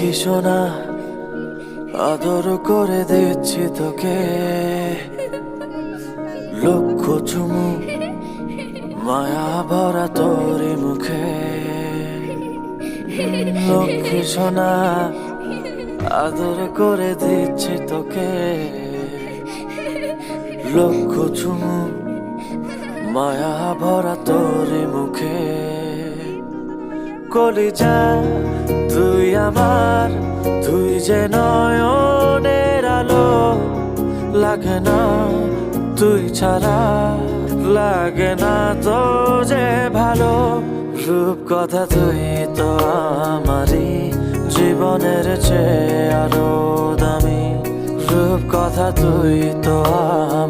লক্ষ্মী সোনা, আদর করে দিচ্ছি তোকে, লক্ষ চুমু মায়া ভরা তোরি মুখে। লক্ষ্মী সোনা, আদর করে দিচ্ছি তোকে, লক্ষ চুমু মায়া ভরা তোরি মুখে। কলিজা তুই আমার, তুই যে নয়নের আলো, লাগে না তুই ছাড়া, লাগে না তো যে ভালো। রূপ কথা তুই তো আমারই জীবনের চেয়ে আরো দামি, রূপ কথা তুই তো আমার।